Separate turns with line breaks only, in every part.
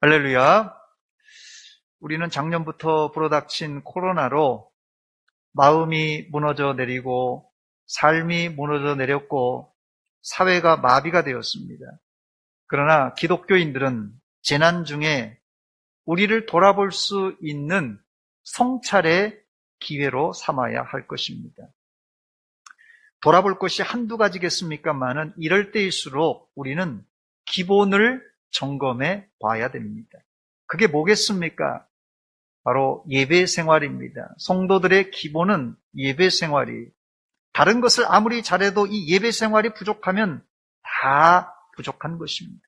할렐루야. 우리는 작년부터 불어닥친 코로나로 마음이 무너져 내리고 삶이 무너져 내렸고 사회가 마비가 되었습니다. 그러나 기독교인들은 재난 중에 우리를 돌아볼 수 있는 성찰의 기회로 삼아야 할 것입니다. 돌아볼 것이 한두 가지겠습니까마는 이럴 때일수록 우리는 기본을 점검해 봐야 됩니다. 그게 뭐겠습니까? 바로 예배 생활입니다. 성도들의 기본은 예배 생활이, 다른 것을 아무리 잘해도 이 예배 생활이 부족하면 다 부족한 것입니다.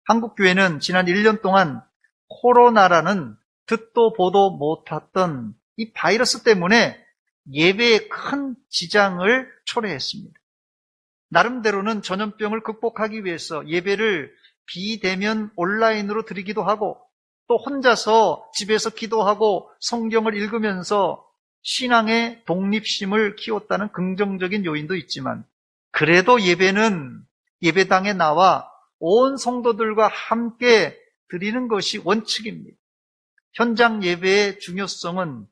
한국교회는 지난 1년 동안 코로나라는 듣도 보도 못했던 이 바이러스 때문에 예배에 큰 지장을 초래했습니다. 나름대로는 전염병을 극복하기 위해서 예배를 비대면 온라인으로 드리기도 하고 또 혼자서 집에서 기도하고 성경을 읽으면서 신앙의 독립심을 키웠다는 긍정적인 요인도 있지만 그래도 예배는 예배당에 나와 온 성도들과 함께 드리는 것이 원칙입니다. 현장 예배의 중요성은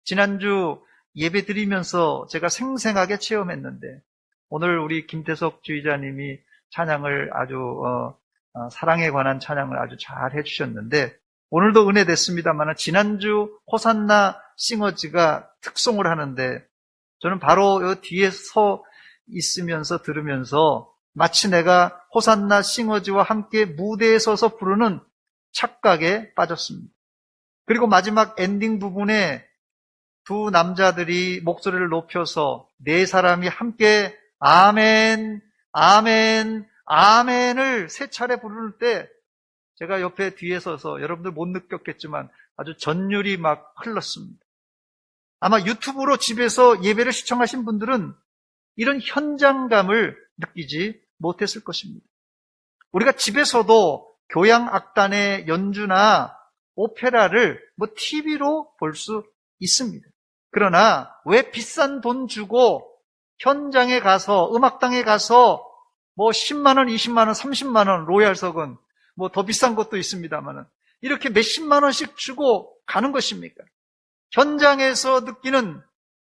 지난주 예배 드리면서 제가 생생하게 체험했는데 오늘 우리 김태석 주의자님이 찬양을 아주 사랑에 관한 찬양을 아주 잘 해주셨는데 오늘도 은혜 됐습니다만 지난주 호산나 싱어즈가 특송을 하는데 저는 바로 요 뒤에 서 있으면서 들으면서 마치 내가 호산나 싱어즈와 함께 무대에 서서 부르는 착각에 빠졌습니다. 그리고 마지막 엔딩 부분에 두 남자들이 목소리를 높여서 네 사람이 함께 아멘, 아멘, 아멘을 세 차례 부를 때 제가 옆에 뒤에 서서 여러분들 못 느꼈겠지만 아주 전율이 막 흘렀습니다. 아마 유튜브로 집에서 예배를 시청하신 분들은 이런 현장감을 느끼지 못했을 것입니다. 우리가 집에서도 교향악단의 연주나 오페라를 TV로 볼 수 있습니다. 그러나 왜 비싼 돈 주고 현장에 가서 음악당에 가서 10만 원, 20만 원, 30만 원 로얄석은 더 비싼 것도 있습니다만 이렇게 몇십만 원씩 주고 가는 것입니까? 현장에서 느끼는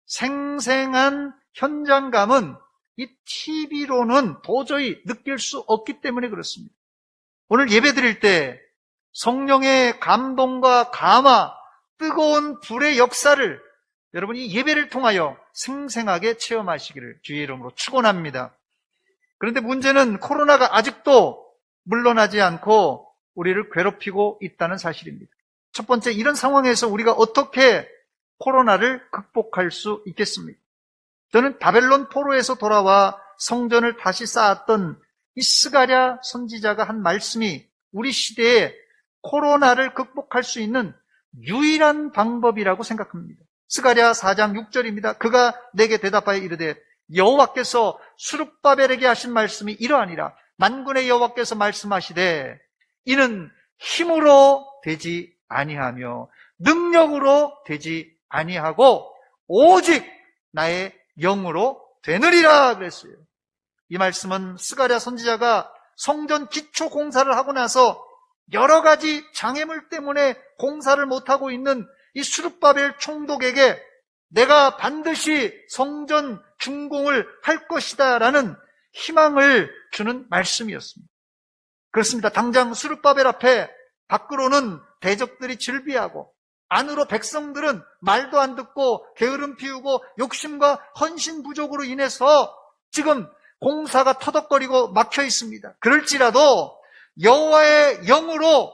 생생한 현장감은 이 TV로는 도저히 느낄 수 없기 때문에 그렇습니다. 오늘 예배 드릴 때 성령의 감동과 감화, 뜨거운 불의 역사를 여러분이 예배를 통하여 생생하게 체험하시기를 주의 이름으로 축원합니다. 그런데 문제는 코로나가 아직도 물러나지 않고 우리를 괴롭히고 있다는 사실입니다. 첫 번째, 이런 상황에서 우리가 어떻게 코로나를 극복할 수 있겠습니까? 저는 바벨론 포로에서 돌아와 성전을 다시 쌓았던 이 스가랴 선지자가 한 말씀이 우리 시대에 코로나를 극복할 수 있는 유일한 방법이라고 생각합니다. 스가랴 4장 6절입니다. 그가 내게 대답하여 이르되 여호와께서 수룹바벨에게 하신 말씀이 이러하니라. 만군의 여호와께서 말씀하시되 이는 힘으로 되지 아니하며 능력으로 되지 아니하고 오직 나의 영으로 되느리라 그랬어요. 이 말씀은 스가랴 선지자가 성전 기초 공사를 하고 나서 여러 가지 장애물 때문에 공사를 못하고 있는 이 수룹바벨 총독에게 내가 반드시 성전 준공을 할 것이다 라는 희망을 주는 말씀이었습니다. 그렇습니다. 당장 수룹바벨 앞에 밖으로는 대적들이 즐비하고 안으로 백성들은 말도 안 듣고 게으름 피우고 욕심과 헌신 부족으로 인해서 지금 공사가 터덕거리고 막혀 있습니다. 그럴지라도 여호와의 영으로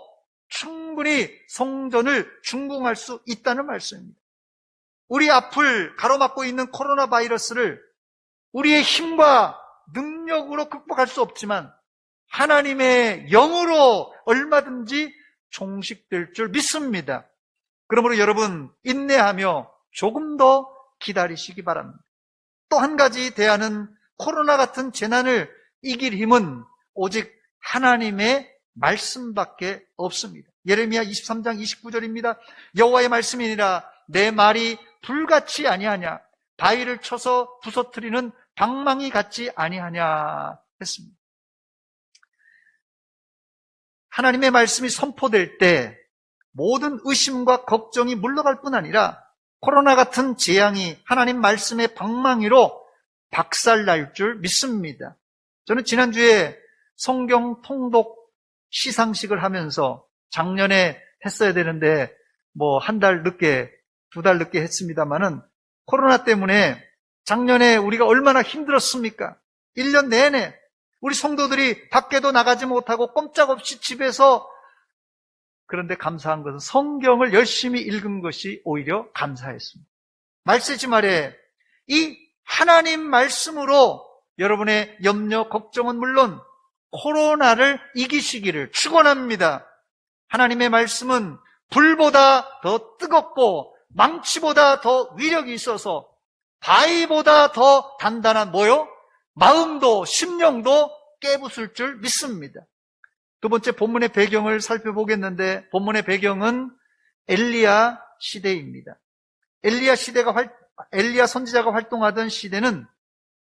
충분히 성전을 준공할 수 있다는 말씀입니다. 우리 앞을 가로막고 있는 코로나 바이러스를 우리의 힘과 능력으로 극복할 수 없지만 하나님의 영으로 얼마든지 종식될 줄 믿습니다. 그러므로 여러분 인내하며 조금 더 기다리시기 바랍니다. 또 한 가지 대안은 코로나 같은 재난을 이길 힘은 오직 하나님의 말씀밖에 없습니다. 예레미야 23장 29절입니다. 여호와의 말씀이니라 내 말이 불같이 아니하냐 바위를 쳐서 부서뜨리는 방망이 같지 아니하냐 했습니다. 하나님의 말씀이 선포될 때 모든 의심과 걱정이 물러갈 뿐 아니라 코로나 같은 재앙이 하나님 말씀의 방망이로 박살날 줄 믿습니다. 저는 지난주에 성경 통독 시상식을 하면서 작년에 했어야 되는데 한 달 늦게, 2달 늦게 했습니다만은 코로나 때문에 작년에 우리가 얼마나 힘들었습니까? 1년 내내 우리 성도들이 밖에도 나가지 못하고 꼼짝없이 집에서, 그런데 감사한 것은 성경을 열심히 읽은 것이 오히려 감사했습니다. 말세지 말에 이 하나님 말씀으로 여러분의 염려, 걱정은 물론 코로나를 이기시기를 축원합니다. 하나님의 말씀은 불보다 더 뜨겁고 망치보다 더 위력이 있어서 바위보다 더 단단한 마음도 심령도 깨부술 줄 믿습니다. 두 번째 본문의 배경을 살펴보겠는데, 본문의 배경은 엘리야 시대입니다. 엘리야 선지자가 활동하던 시대는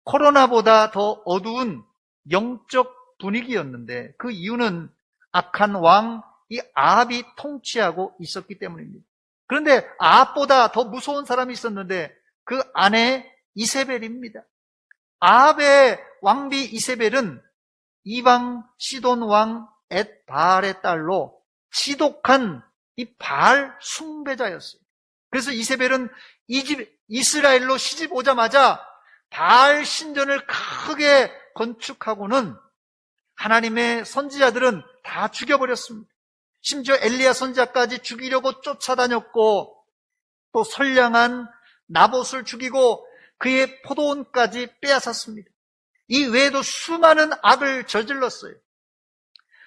코로나보다 더 어두운 영적 분위기였는데, 그 이유는 악한 왕 이 아합이 통치하고 있었기 때문입니다. 그런데 아합보다 더 무서운 사람이 있었는데 그 아내 이세벨입니다. 아합의 왕비 이세벨은 이방 시돈 왕 엣바알의 딸로 지독한 이 바알 숭배자였어요. 그래서 이세벨은 이스라엘로 시집 오자마자 바알 신전을 크게 건축하고는 하나님의 선지자들은 다 죽여버렸습니다. 심지어 엘리야 선지자까지 죽이려고 쫓아다녔고, 또 선량한 나봇을 죽이고 그의 포도원까지 빼앗았습니다. 이 외에도 수많은 악을 저질렀어요.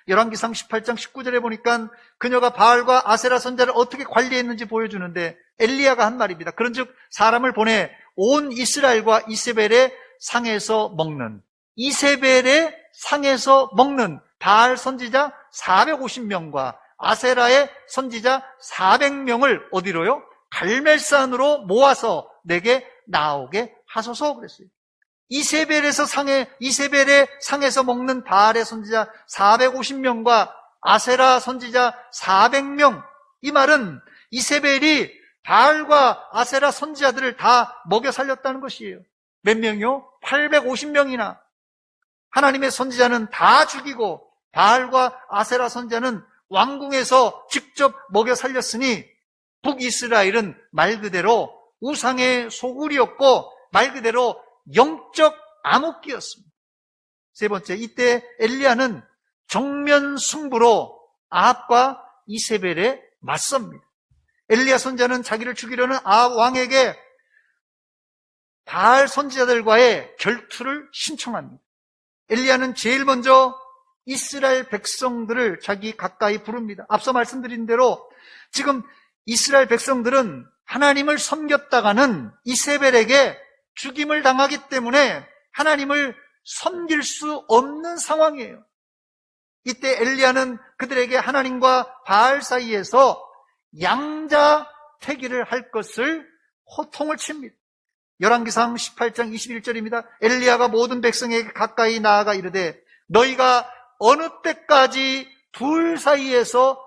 열왕기상 18장 19절에 보니까 그녀가 바알과 아세라 선지자를 어떻게 관리했는지 보여주는데, 엘리야가 한 말입니다. 그런즉 사람을 보내 온 이스라엘과 이세벨의 상에서 먹는 바알 선지자 450명과 아세라의 선지자 400명을 어디로요? 갈멜산으로 모아서 내게 나오게 하소서 그랬어요. 이세벨의 상에서 먹는 바알의 선지자 450명과 아세라 선지자 400명. 이 말은 이세벨이 바알과 아세라 선지자들을 다 먹여 살렸다는 것이에요. 몇 명이요? 850명이나. 하나님의 선지자는 다 죽이고 바알과 아세라 선지자는 왕궁에서 직접 먹여 살렸으니 북이스라엘은 말 그대로 우상의 소굴이었고 말 그대로 영적 암흑기였습니다. 세 번째, 이때 엘리야는 정면 승부로 아합과 이세벨에 맞섭니다. 엘리야 선지자는 자기를 죽이려는 아합 왕에게 바알 선지자들과의 결투를 신청합니다. 엘리야는 제일 먼저 이스라엘 백성들을 자기 가까이 부릅니다. 앞서 말씀드린 대로 지금 이스라엘 백성들은 하나님을 섬겼다가는 이세벨에게 죽임을 당하기 때문에 하나님을 섬길 수 없는 상황이에요. 이때 엘리야는 그들에게 하나님과 바알 사이에서 양자택일을 할 것을 호통을 칩니다. 열왕기상 18장 21절입니다. 엘리야가 모든 백성에게 가까이 나아가 이르되 너희가 어느 때까지 둘 사이에서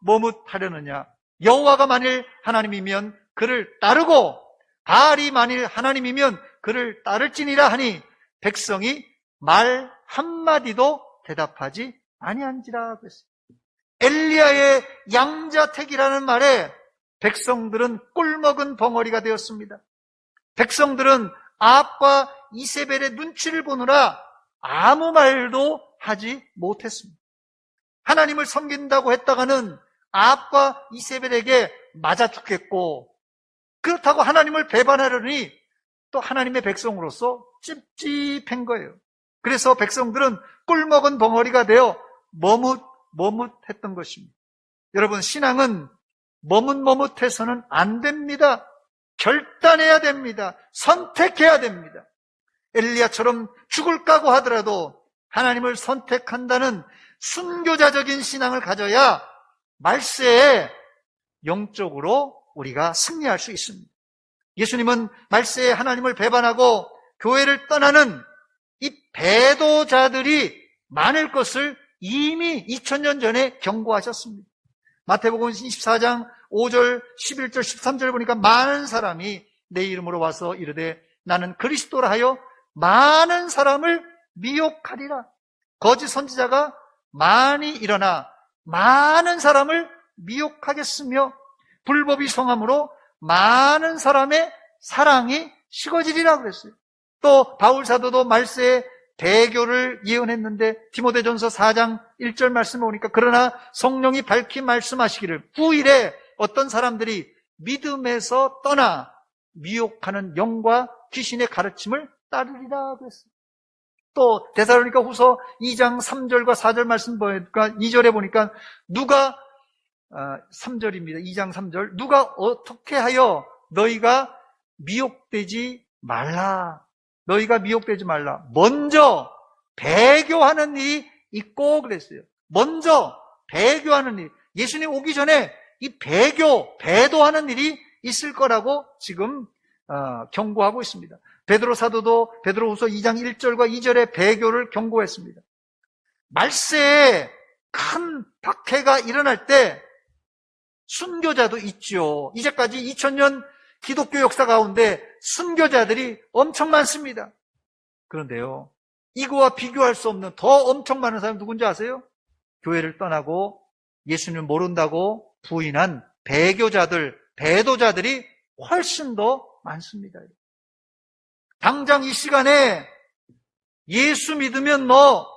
머뭇하려느냐. 여호와가 만일 하나님이면 그를 따르고 바알이 만일 하나님이면 그를 따를지니라 하니 백성이 말 한마디도 대답하지 아니한지라 그랬어요. 엘리야의 양자택이라는 말에 백성들은 꿀먹은 벙어리가 되었습니다. 백성들은 아합과 이세벨의 눈치를 보느라 아무 말도 하지 못했습니다. 하나님을 섬긴다고 했다가는 아합과 이세벨에게 맞아 죽겠고, 그렇다고 하나님을 배반하려니 또 하나님의 백성으로서 찝찝한 거예요. 그래서 백성들은 꿀먹은 벙어리가 되어 머뭇했던 것입니다. 여러분, 신앙은 머뭇해서는 안 됩니다. 결단해야 됩니다. 선택해야 됩니다. 엘리야처럼 죽을 각오 하더라도 하나님을 선택한다는 순교자적인 신앙을 가져야 말세에 영적으로 우리가 승리할 수 있습니다. 예수님은 말세에 하나님을 배반하고 교회를 떠나는 이 배도자들이 많을 것을 이미 2000년 전에 경고하셨습니다. 마태복음 24장 5절, 11절, 13절 보니까 많은 사람이 내 이름으로 와서 이르되 나는 그리스도라 하여 많은 사람을 미혹하리라. 거짓 선지자가 많이 일어나 많은 사람을 미혹하겠으며 불법이 성함으로 많은 사람의 사랑이 식어지리라 그랬어요. 또 바울 사도도 말세에 배교를 예언했는데 디모데전서 4장 1절 말씀을 보니까 그러나 성령이 밝히 말씀하시기를 후일에 어떤 사람들이 믿음에서 떠나 미혹하는 영과 귀신의 가르침을 따르리라 그랬어요. 또 데살로니가 후서 2장 3절과 4절 말씀 보니까 2절에 보니까 누가 3절입니다. 2장 3절 누가 어떻게 하여 너희가 미혹되지 말라. 너희가 미혹되지 말라. 먼저 배교하는 일이 있고 그랬어요. 먼저 배교하는 일. 예수님 오기 전에 이 배도하는 일이 있을 거라고 지금 경고하고 있습니다. 베드로 사도도 베드로후서 2장 1절과 2절에 배교를 경고했습니다. 말세에 큰 박해가 일어날 때 순교자도 있죠. 이제까지 2000년 기독교 역사 가운데 순교자들이 엄청 많습니다. 그런데요, 이거와 비교할 수 없는 더 엄청 많은 사람 누군지 아세요? 교회를 떠나고 예수님을 모른다고 부인한 배교자들, 배도자들이 훨씬 더 많습니다. 당장 이 시간에 예수 믿으면 너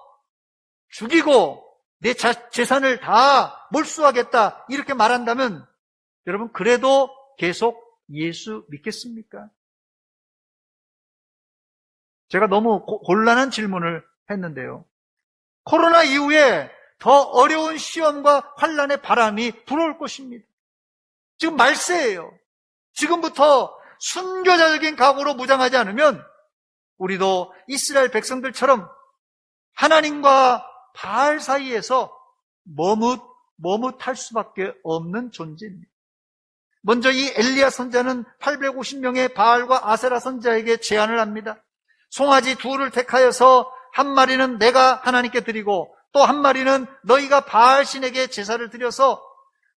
죽이고 내 재산을 다 몰수하겠다 이렇게 말한다면 여러분 그래도 계속 예수 믿겠습니까? 제가 너무 곤란한 질문을 했는데요. 코로나 이후에 더 어려운 시험과 환란의 바람이 불어올 것입니다. 지금 말세예요. 지금부터 순교자적인 각오로 무장하지 않으면 우리도 이스라엘 백성들처럼 하나님과 바알 사이에서 머뭇할 수밖에 없는 존재입니다. 먼저 이 엘리야 선지자는 850명의 바알과 아세라 선지자에게 제안을 합니다. 송아지 둘을 택하여서 한 마리는 내가 하나님께 드리고 또 한 마리는 너희가 바알 신에게 제사를 드려서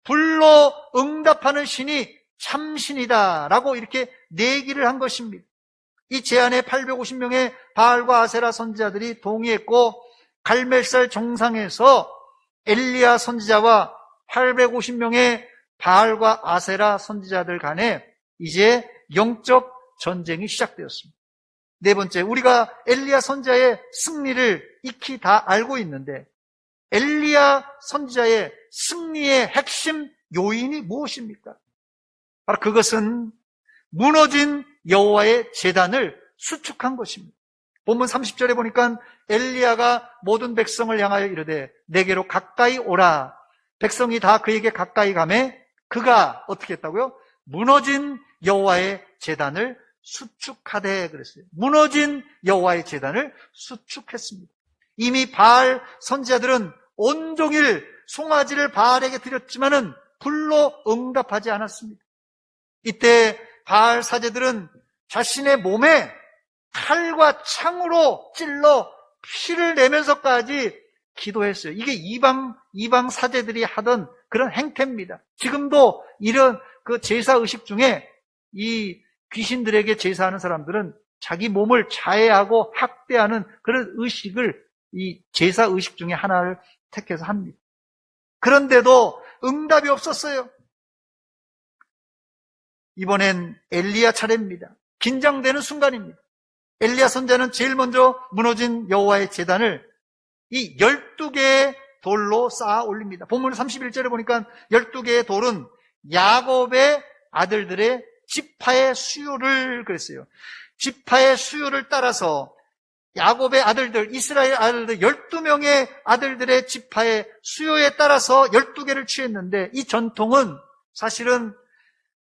불로 응답하는 신이 참신이다 라고 이렇게 내기를 한 것입니다. 이 제안에 850명의 바알과 아세라 선지자들이 동의했고 갈멜살 정상에서 엘리야 선지자와 850명의 바알과 아세라 선지자들 간에 이제 영적 전쟁이 시작되었습니다. 네 번째, 우리가 엘리야 선지자의 승리를 익히 다 알고 있는데 엘리야 선지자의 승리의 핵심 요인이 무엇입니까? 바로 그것은 무너진 여호와의 제단을 수축한 것입니다. 본문 30절에 보니까 엘리야가 모든 백성을 향하여 이르되 내게로 가까이 오라. 백성이 다 그에게 가까이 가매 그가 어떻게 했다고요? 무너진 여호와의 제단을 수축하되 그랬어요. 무너진 여호와의 제단을 수축했습니다. 이미 바알 선지자들은 온종일 송아지를 바알에게 드렸지만은 불로 응답하지 않았습니다. 이때 바알 사제들은 자신의 몸에 칼과 창으로 찔러 피를 내면서까지 기도했어요. 이게 이방 사제들이 하던 그런 행태입니다. 지금도 이런 그 제사 의식 중에 이 귀신들에게 제사하는 사람들은 자기 몸을 자해하고 학대하는 그런 의식을 이 제사 의식 중에 하나를 택해서 합니다. 그런데도 응답이 없었어요. 이번엔 엘리야 차례입니다. 긴장되는 순간입니다. 엘리야 선지자는 제일 먼저 무너진 여호와의 제단을 이 12개의 돌로 쌓아 올립니다. 본문 31절에 보니까 12개의 돌은 야곱의 아들들의 지파의 수요를 그랬어요. 지파의 수요를 따라서 야곱의 아들들, 이스라엘 아들들 12명의 아들들의 지파의 수요에 따라서 12개를 취했는데 이 전통은 사실은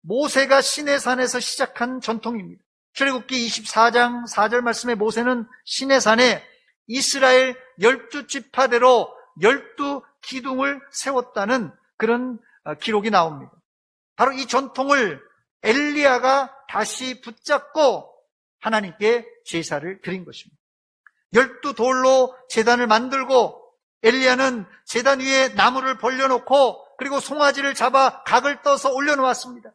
모세가 시내산에서 시작한 전통입니다. 출애굽기 24장 4절 말씀에 모세는 시내산에 이스라엘 12지파대로 12기둥을 세웠다는 그런 기록이 나옵니다. 바로 이 전통을 엘리야가 다시 붙잡고 하나님께 제사를 드린 것입니다. 12돌로 제단을 만들고 엘리야는 제단 위에 나무를 벌려놓고 그리고 송아지를 잡아 각을 떠서 올려놓았습니다.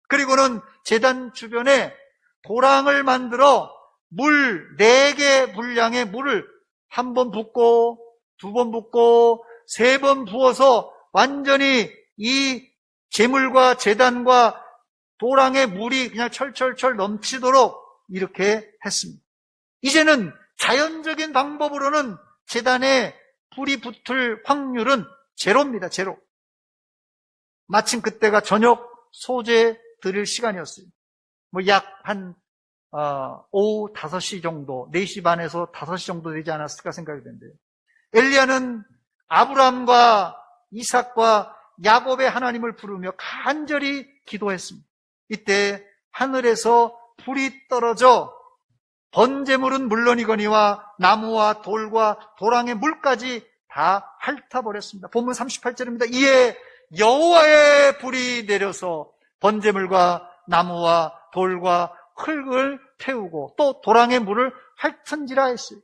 그리고는 제단 주변에 도랑을 만들어 물 4개 분량의 물을 한 번 붓고 2번 붓고 3번 부어서 완전히 이 제물과 제단과 도랑의 물이 그냥 철철철 넘치도록 이렇게 했습니다. 이제는 자연적인 방법으로는 제단에 불이 붙을 확률은 제로입니다. 제로. 마침 그때가 저녁 소재 드릴 시간이었어요. 약 오후 5시 정도, 4시 반에서 5시 정도 되지 않았을까 생각이 되는데요. 엘리야는 아브라함과 이삭과 야곱의 하나님을 부르며 간절히 기도했습니다. 이때 하늘에서 불이 떨어져 번제물은 물론이거니와 나무와 돌과 도랑의 물까지 다 핥아버렸습니다. 본문 38절입니다. 이에 여호와의 불이 내려서 번제물과 나무와 돌과 흙을 태우고 또 도랑의 물을 핥은지라 했어요.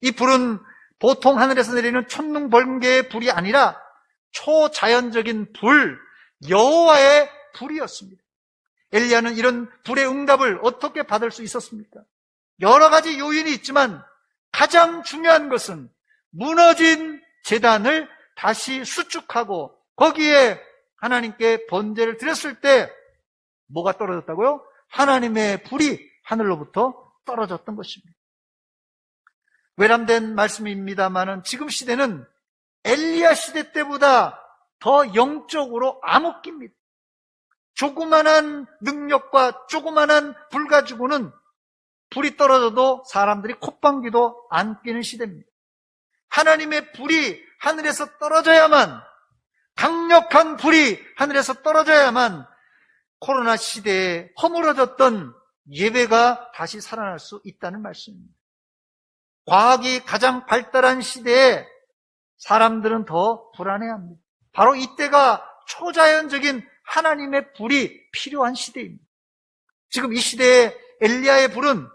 이 불은 보통 하늘에서 내리는 천둥 번개의 불이 아니라 초자연적인 불, 여호와의 불이었습니다. 엘리야는 이런 불의 응답을 어떻게 받을 수 있었습니까? 여러 가지 요인이 있지만 가장 중요한 것은 무너진 제단을 다시 수축하고 거기에 하나님께 번제를 드렸을 때 뭐가 떨어졌다고요? 하나님의 불이 하늘로부터 떨어졌던 것입니다. 외람된 말씀입니다만은 지금 시대는 엘리야 시대 때보다 더 영적으로 암흑기입니다. 조그만한 능력과 조그만한 불 가지고는 불이 떨어져도 사람들이 콧방귀도 안 뀌는 시대입니다. 하나님의 불이 하늘에서 떨어져야만, 강력한 불이 하늘에서 떨어져야만 코로나 시대에 허물어졌던 예배가 다시 살아날 수 있다는 말씀입니다. 과학이 가장 발달한 시대에 사람들은 더 불안해합니다. 바로 이때가 초자연적인 하나님의 불이 필요한 시대입니다. 지금 이 시대에 엘리야의 불은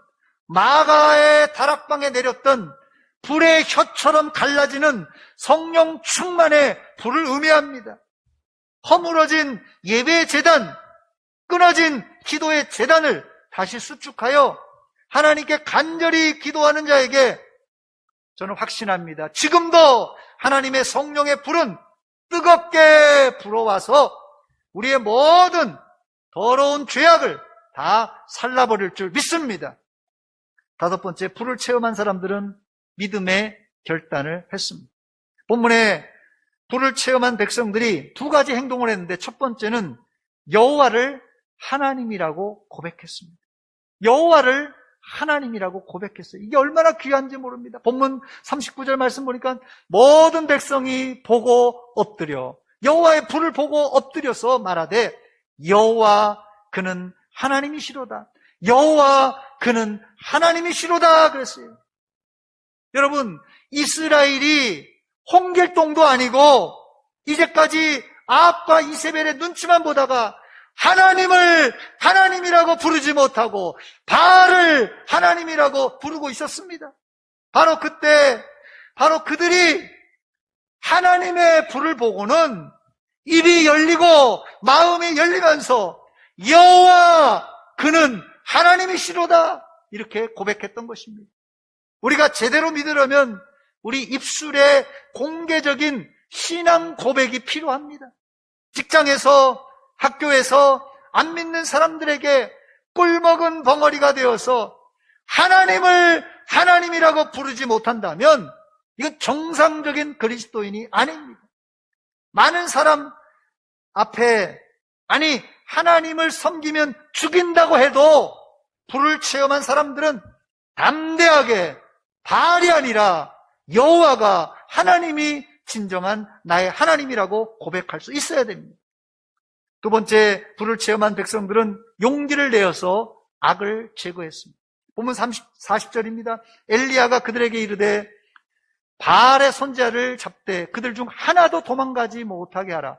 마가의 다락방에 내렸던 불의 혀처럼 갈라지는 성령 충만의 불을 의미합니다. 허물어진 예배의 제단, 끊어진 기도의 제단을 다시 수축하여 하나님께 간절히 기도하는 자에게 저는 확신합니다. 지금도 하나님의 성령의 불은 뜨겁게 불어와서 우리의 모든 더러운 죄악을 다 살라버릴 줄 믿습니다. 5번째, 불을 체험한 사람들은 믿음의 결단을 했습니다. 본문에 불을 체험한 백성들이 2가지 행동을 했는데 첫 번째는 여호와를 하나님이라고 고백했습니다. 여호와를 하나님이라고 고백했어요. 이게 얼마나 귀한지 모릅니다. 본문 39절 말씀 보니까 모든 백성이 보고 엎드려 여호와의 불을 보고 엎드려서 말하되 여호와 그는 하나님이시로다. 여호와 그는 하나님이시로다 그랬어요. 여러분, 이스라엘이 홍길동도 아니고 이제까지 아합과 이세벨의 눈치만 보다가 하나님을 하나님이라고 부르지 못하고 바알을 하나님이라고 부르고 있었습니다. 바로 그때 바로 그들이 하나님의 불을 보고는 입이 열리고 마음이 열리면서 여호와 그는 하나님이시로다 이렇게 고백했던 것입니다. 우리가 제대로 믿으려면 우리 입술에 공개적인 신앙 고백이 필요합니다. 직장에서, 학교에서 안 믿는 사람들에게 꿀먹은 벙어리가 되어서 하나님을 하나님이라고 부르지 못한다면 이건 정상적인 그리스도인이 아닙니다. 많은 사람 앞에 하나님을 섬기면 죽인다고 해도 불을 체험한 사람들은 담대하게 바알이 아니라 여호와가 하나님이 진정한 나의 하나님이라고 고백할 수 있어야 됩니다. 2번째, 불을 체험한 백성들은 용기를 내어서 악을 제거했습니다. 본문 40절입니다. 엘리야가 그들에게 이르되 바알의 손자를 잡되 그들 중 하나도 도망가지 못하게 하라.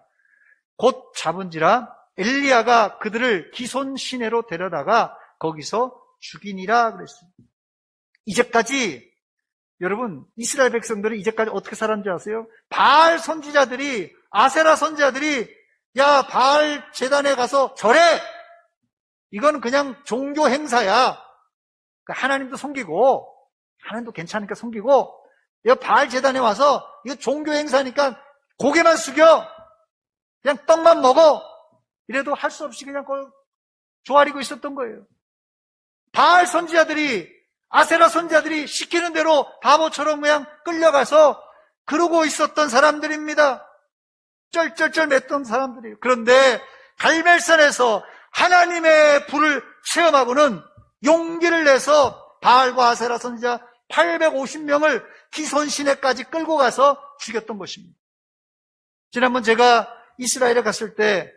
곧 잡은지라 엘리야가 그들을 기손 시내로 데려다가 거기서 죽이니라 그랬습니다. 이제까지 여러분, 이스라엘 백성들은 이제까지 어떻게 살았는지 아세요? 바알 선지자들이, 아세라 선지자들이, 야, 바알 제단에 가서 절해! 이건 그냥 종교 행사야. 하나님도 섬기고, 하나님도 괜찮으니까 섬기고, 야, 바알 제단에 와서, 이거 종교 행사니까 고개만 숙여! 그냥 떡만 먹어! 이래도 할 수 없이 그냥 조아리고 있었던 거예요. 바알 선지자들이, 아세라 선지자들이 시키는 대로 바보처럼 그냥 끌려가서 그러고 있었던 사람들입니다. 쩔쩔쩔 맸던 사람들이에요. 그런데 갈멜산에서 하나님의 불을 체험하고는 용기를 내서 바알과 아세라 선지자 850명을 기손시내까지 끌고 가서 죽였던 것입니다. 지난번 제가 이스라엘에 갔을 때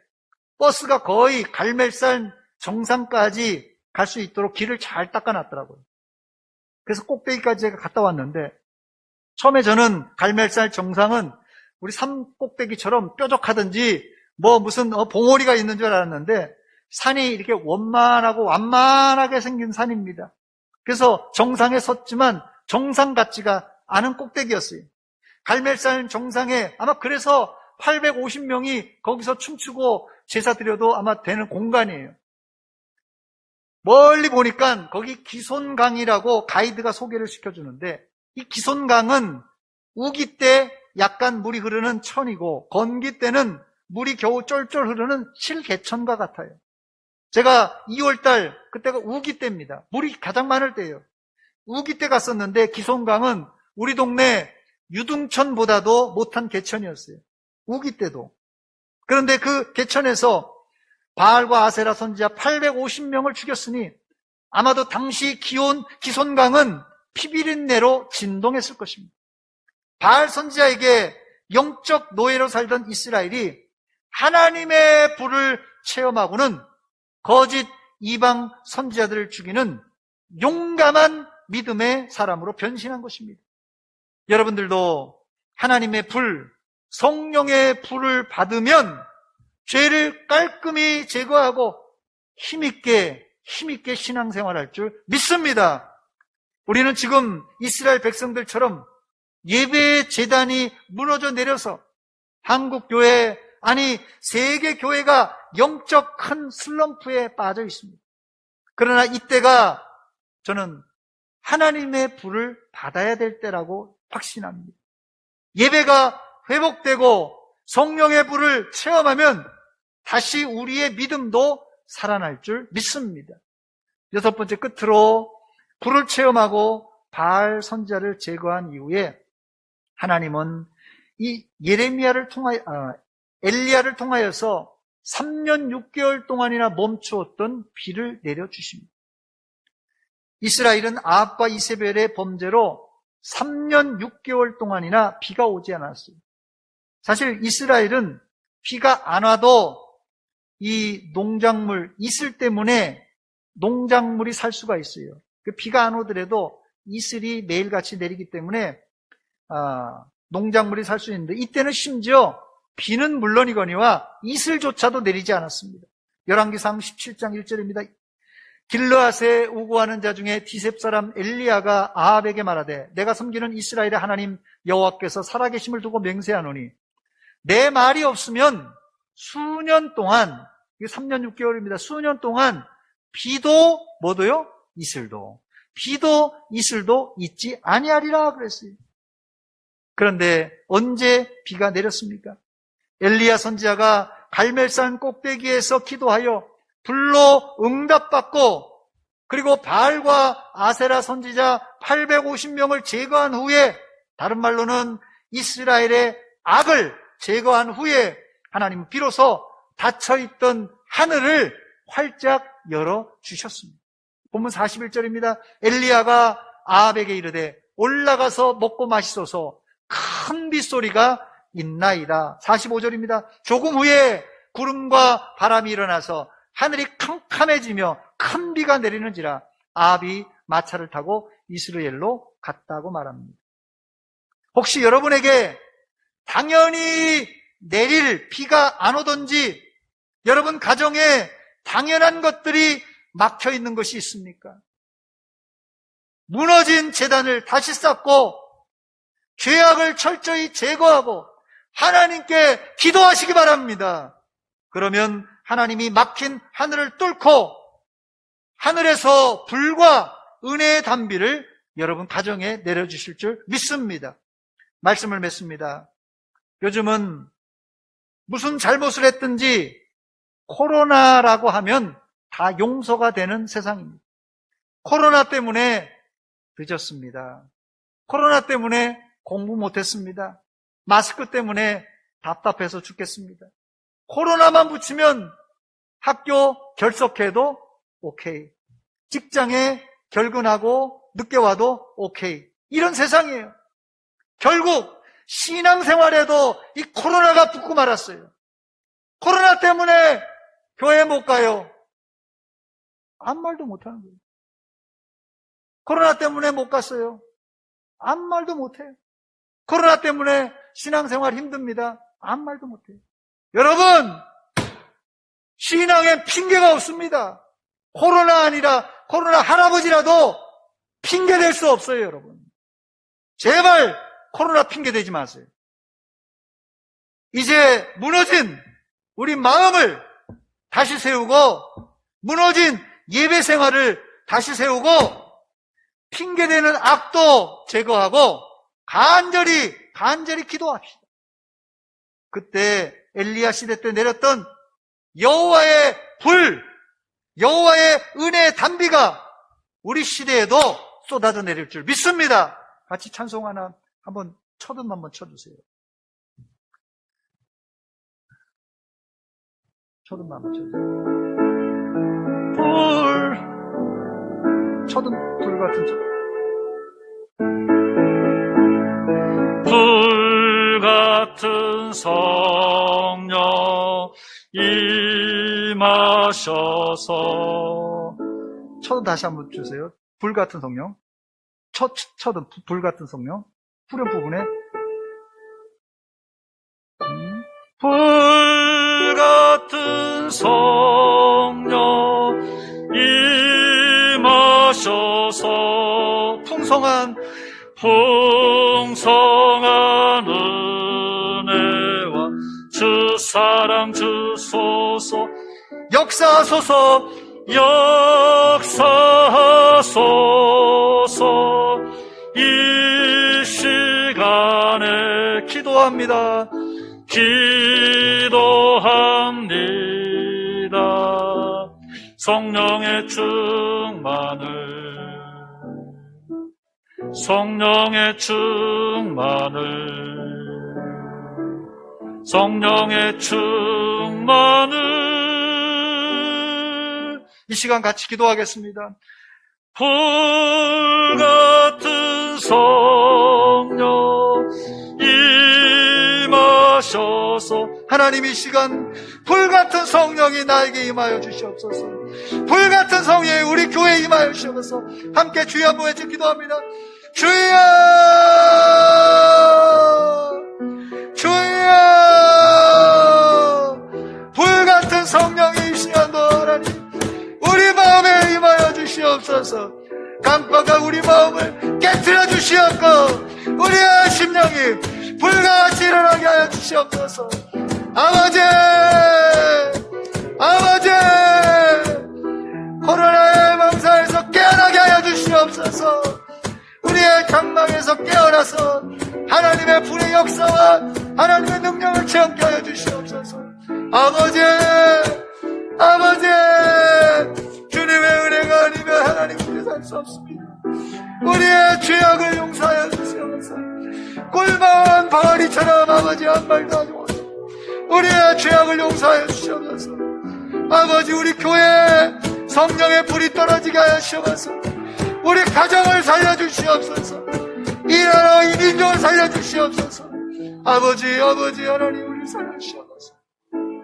버스가 거의 갈멜산 정상까지 갈 수 있도록 길을 잘 닦아놨더라고요. 그래서 꼭대기까지 제가 갔다 왔는데, 처음에 저는 갈멜산 정상은 우리 산 꼭대기처럼 뾰족하든지 무슨 봉오리가 있는 줄 알았는데 산이 이렇게 원만하고 완만하게 생긴 산입니다. 그래서 정상에 섰지만 정상 같지가 않은 꼭대기였어요. 갈멜산 정상에 아마 그래서 850명이 거기서 춤추고 제사 드려도 아마 되는 공간이에요. 멀리 보니까 거기 기손강이라고 가이드가 소개를 시켜주는데, 이 기손강은 우기 때 약간 물이 흐르는 천이고 건기 때는 물이 겨우 쫄쫄 흐르는 실개천과 같아요. 제가 2월달, 그때가 우기 때입니다. 물이 가장 많을 때예요. 우기 때 갔었는데 기손강은 우리 동네 유등천보다도 못한 개천이었어요. 우기 때도. 그런데 그 개천에서 바알과 아세라 선지자 850명을 죽였으니 아마도 당시 기손강은 피비린내로 진동했을 것입니다. 바알 선지자에게 영적 노예로 살던 이스라엘이 하나님의 불을 체험하고는 거짓 이방 선지자들을 죽이는 용감한 믿음의 사람으로 변신한 것입니다. 여러분들도 하나님의 불, 성령의 불을 받으면 죄를 깔끔히 제거하고 힘있게 신앙생활할 줄 믿습니다. 우리는 지금 이스라엘 백성들처럼 예배의 제단이 무너져 내려서 한국교회, 아니 세계교회가 영적 큰 슬럼프에 빠져 있습니다. 그러나 이때가 저는 하나님의 불을 받아야 될 때라고 확신합니다. 예배가 회복되고 성령의 불을 체험하면 다시 우리의 믿음도 살아날 줄 믿습니다. 6번째, 끝으로 불을 체험하고 바알 선지자를 제거한 이후에 하나님은 이 엘리야를 통하여서 3년 6개월 동안이나 멈추었던 비를 내려주십니다. 이스라엘은 아합과 이세벨의 범죄로 3년 6개월 동안이나 비가 오지 않았어요. 사실 이스라엘은 비가 안 와도 이 농작물, 이슬 때문에 농작물이 살 수가 있어요. 비가 안 오더라도 이슬이 매일같이 내리기 때문에 농작물이 살 수 있는데, 이때는 심지어 비는 물론이거니와 이슬조차도 내리지 않았습니다. 열왕기상 17장 1절입니다. 길르앗에 우고하는 자 중에 디셉 사람 엘리야가 아합에게 말하되, 내가 섬기는 이스라엘의 하나님 여호와께서 살아계심을 두고 맹세하노니 내 말이 없으면 수년 동안, 이게 3년 6개월입니다. 수년 동안 비도 뭐도요? 이슬도. 비도 이슬도 있지 아니하리라 그랬어요. 그런데 언제 비가 내렸습니까? 엘리야 선지자가 갈멜산 꼭대기에서 기도하여 불로 응답받고, 그리고 바알과 아세라 선지자 850명을 제거한 후에, 다른 말로는 이스라엘의 악을 제거한 후에 하나님은 비로소 닫혀있던 하늘을 활짝 열어주셨습니다. 본문 41절입니다. 엘리야가 아합에게 이르되 올라가서 먹고 마시소서, 큰 빗소리가 있나이다. 45절입니다. 조금 후에 구름과 바람이 일어나서 하늘이 캄캄해지며 큰 비가 내리는지라 아합이 마차를 타고 이스라엘로 갔다고 말합니다. 혹시 여러분에게 당연히 내릴 비가 안 오던지, 여러분 가정에 당연한 것들이 막혀 있는 것이 있습니까? 무너진 재단을 다시 쌓고 죄악을 철저히 제거하고 하나님께 기도하시기 바랍니다. 그러면 하나님이 막힌 하늘을 뚫고 하늘에서 불과 은혜의 단비를 여러분 가정에 내려주실 줄 믿습니다. 말씀을 맺습니다. 요즘은 무슨 잘못을 했든지 코로나라고 하면 다 용서가 되는 세상입니다. 코로나 때문에 늦었습니다. 코로나 때문에 공부 못했습니다. 마스크 때문에 답답해서 죽겠습니다. 코로나만 붙이면 학교 결석해도 오케이. 직장에 결근하고 늦게 와도 오케이. 이런 세상이에요. 결국 신앙생활에도 이 코로나가 붙고 말았어요. 코로나 때문에 교회 못 가요. 아무 말도 못하는 거예요. 코로나 때문에 못 갔어요. 아무 말도 못해요. 코로나 때문에 신앙생활 힘듭니다. 아무 말도 못해요. 여러분, 신앙엔 핑계가 없습니다. 코로나 아니라 코로나 할아버지라도 핑계 댈 수 없어요, 여러분. 제발 코로나 핑계 대지 마세요. 이제 무너진 우리 마음을 다시 세우고 무너진 예배 생활을 다시 세우고 핑계대는 악도 제거하고 간절히 기도합시다. 그때 엘리야 시대 때 내렸던 여호와의 불, 여호와의 은혜의 단비가 우리 시대에도 쏟아져 내릴 줄 믿습니다. 같이 찬송 하나 한번 초등 한번 쳐주세요. 초등 한번 쳐주세요. 초등 불 같은
불 같은 성령 임하셔서.
초등 다시 한번 주세요. 불 같은 성령. 초등 불 같은 성령. 후렴 부분에
불 같은 성령 임하셔서
풍성한
은혜와 주 사랑 주소서
역사하소서
역사하소서. 이 시간에
기도합니다.
기도합니다. 성령의 충만을, 성령의 충만을, 성령의 충만을.
이 시간 같이 기도하겠습니다.
불 같은 성령 임하셔서.
하나님 이 시간 불 같은 성령이 나에게 임하여 주시옵소서. 불 같은 성령이 우리 교회에 임하여 주시옵소서. 함께 주여 한번 외쳐 기도합니다. 주여, 주여. 불 같은 성령이 이 시간도 하나님 우리 마음에 임하여 주시옵소서. 강파가 우리 마음을 깨트려 주시옵고 우리의 심령이 불같이 일어나게 하여 주시옵소서. 아버지, 아버지, 코로나의 망사에서 깨어나게 하여 주시옵소서. 우리의 장막에서 깨어나서 하나님의 불의 역사와 하나님의 능력을 체험케 하여 주시옵소서. 아버지, 아버지, 주님의 은혜가 아니면 하나님 우리 살 수 없습니다. 우리의 죄악을 용서하여 주시옵소서. 꿀마은 바가리처럼 아버지 한 말도 하지 못하고 우리의 죄악을 용서하여 주시옵소서. 아버지 우리 교회에 성령의 불이 떨어지게 하여 주시옵소서. 우리 가정을 살려주시옵소서. 이 나라 이 민족을 살려주시옵소서. 아버지 아버지 하나님 우리 살려주시옵소서.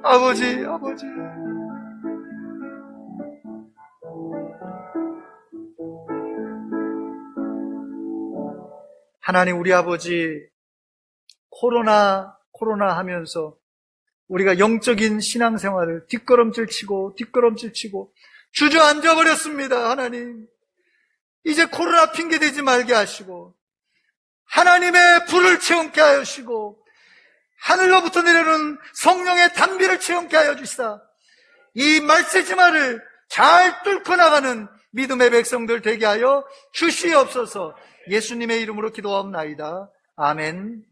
아버지 아버지 하나님 우리 아버지 코로나 하면서 우리가 영적인 신앙생활을 뒷걸음질 치고 주저앉아 버렸습니다. 하나님 이제 코로나 핑계대지 말게 하시고 하나님의 불을 체험케 하시고 하늘로부터 내려오는 성령의 단비를 체험케 하여 주시사 이 말세지마를 잘 뚫고 나가는 믿음의 백성들 되게 하여 주시옵소서. 예수님의 이름으로 기도하옵나이다. 아멘.